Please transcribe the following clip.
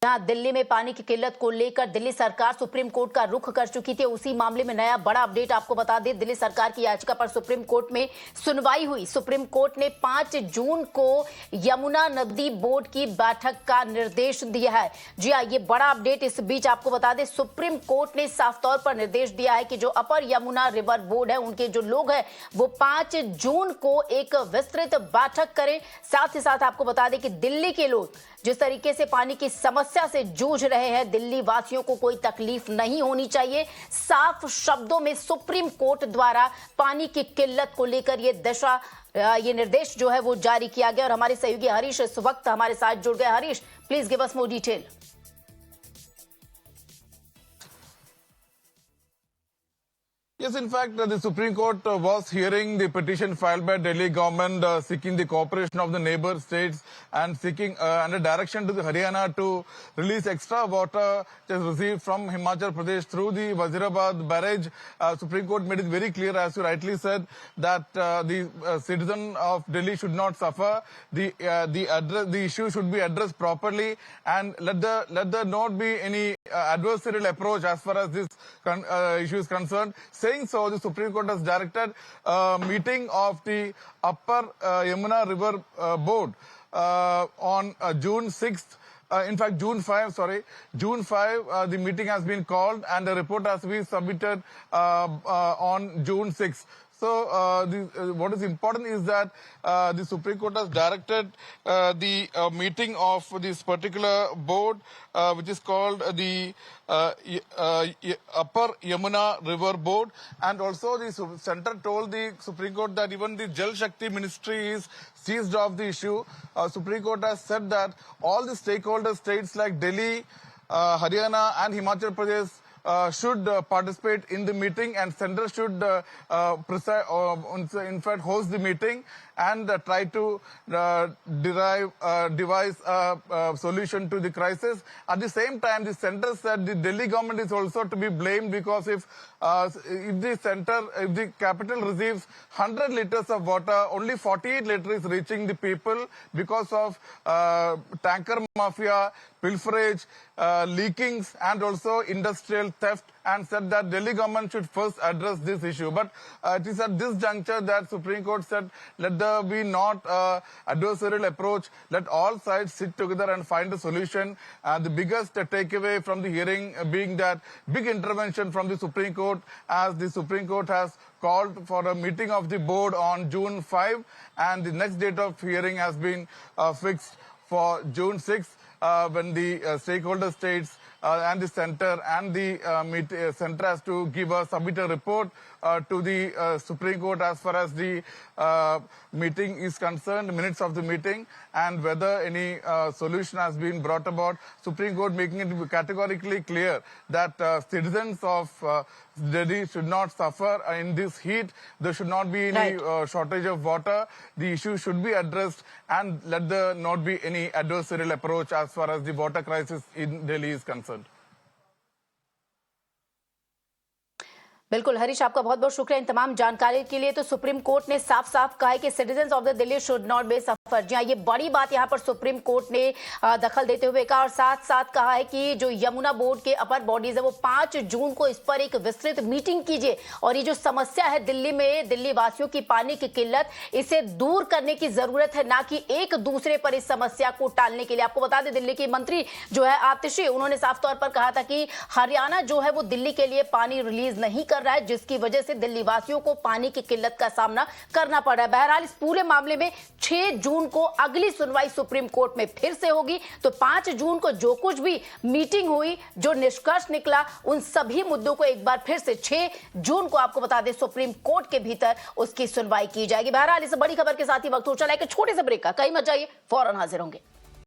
यहाँ दिल्ली में पानी की किल्लत को लेकर दिल्ली सरकार सुप्रीम कोर्ट का रुख कर चुकी थी। उसी मामले में नया बड़ा अपडेट आपको बता दें, दिल्ली सरकार की याचिका पर सुप्रीम कोर्ट में सुनवाई हुई। सुप्रीम कोर्ट ने 5 जून को यमुना नदी बोर्ड की बैठक का निर्देश दिया है। जी हाँ, ये बड़ा अपडेट इस बीच आपको बता दें, सुप्रीम कोर्ट ने साफ तौर पर निर्देश दिया है कि जो अपर यमुना रिवर बोर्ड है, उनके जो लोग हैं वो 5 जून को एक विस्तृत बैठक करें। साथ ही साथ आपको बता दें कि दिल्ली के लोग जिस तरीके से पानी की समस्या से जूझ रहे हैं, दिल्ली वासियों को कोई तकलीफ नहीं होनी चाहिए। साफ शब्दों में सुप्रीम कोर्ट द्वारा पानी की किल्लत को लेकर ये निर्देश जो है वो जारी किया गया। और हमारे सहयोगी हरीश इस वक्त हमारे साथ जुड़ गए। Harish, please give us more detail. Yes, in fact, the Supreme Court was hearing the petition filed by Delhi government seeking the cooperation of the neighbor states and seeking under direction to the Haryana to release extra water which is received from Himachal Pradesh through the Wazirabad barrage. Supreme Court made it very clear, as you rightly said, that the citizen of Delhi should not suffer. The issue should be addressed properly, and let there not be any adversarial approach as far as this issue is concerned. Saying so, the Supreme Court has directed a meeting of the Upper Yamuna River Board on June 6th. In fact, June 5, the meeting has been called and the report has been submitted on June 6th. So, what is important is that the Supreme Court has directed the meeting of this particular board, which is called the Upper Yamuna River Board. And also the center told the Supreme Court that even the Jal Shakti Ministry is seized of the issue. Supreme Court has said that all the stakeholder states like Delhi, Haryana and Himachal Pradesh should participate in the meeting, and center should in fact host the meeting and try to devise a solution to the crisis. At the same time, the center said the Delhi government is also to be blamed, because if the capital receives 100 liters of water, only 48 liters is reaching the people because of tanker mafia, pilferage, leakings and also industrial theft, and said that Delhi government should first address this issue. But it is at this juncture that Supreme Court said, let there be not adversarial approach, let all sides sit together and find a solution. The biggest takeaway from the hearing being that big intervention from the Supreme Court, as the Supreme Court has called for a meeting of the board on June 5, and the next date of hearing has been fixed for June 6, when the stakeholder states and the center and the center has to submit a report to the Supreme Court as far as the meeting is concerned, minutes of the meeting, and whether any solution has been brought about. Supreme Court making it categorically clear that citizens of Delhi should not suffer in this heat. There should not be any shortage of water. The issue should be addressed, and let there not be any adversarial approach as far as the water crisis in Delhi is concerned. बिल्कुल हरीश, आपका बहुत बहुत शुक्रिया इन तमाम जानकारी के लिए। तो सुप्रीम कोर्ट ने साफ साफ कहा है कि citizens of the Delhi should not be suffer. जी हाँ, ये बड़ी बात यहाँ पर सुप्रीम कोर्ट ने दखल देते हुए कहा, और साथ साथ कहा है कि जो यमुना बोर्ड के अपर बॉडीज है वो 5 जून को इस पर एक विस्तृत मीटिंग कीजिए, और ये जो समस्या है दिल्ली में, दिल्ली वासियों की पानी की किल्लत, इसे दूर करने की जरूरत है, ना कि एक दूसरे पर इस समस्या को टालने के लिए। आपको बता दें, दिल्ली के मंत्री जो है आतिशी, उन्होंने साफ तौर पर कहा था कि हरियाणा जो है वो दिल्ली के लिए पानी रिलीज नहीं कर रहा है, जिसकी वजह से दिल्ली वासियों को पानी की किल्लत का सामना करना पड़ रहा है। बहरहाल इस पूरे मामले में 6 जून को अगली सुनवाई सुप्रीम कोर्ट में फिर से होगी। तो 5 जून को जो कुछ भी मीटिंग हुई, जो निष्कर्ष निकला, उन सभी मुद्दों को एक बार फिर से 6 जून को आपको बता दें सुप्रीम कोर्ट के भीतर उसकी सुनवाई की जाएगी। बहरहाल इस बड़ी खबर के साथ ही वक्त हो चला है कि छोटे से ब्रेक का, कहीं मत जाइए, फौरन हाजिर होंगे।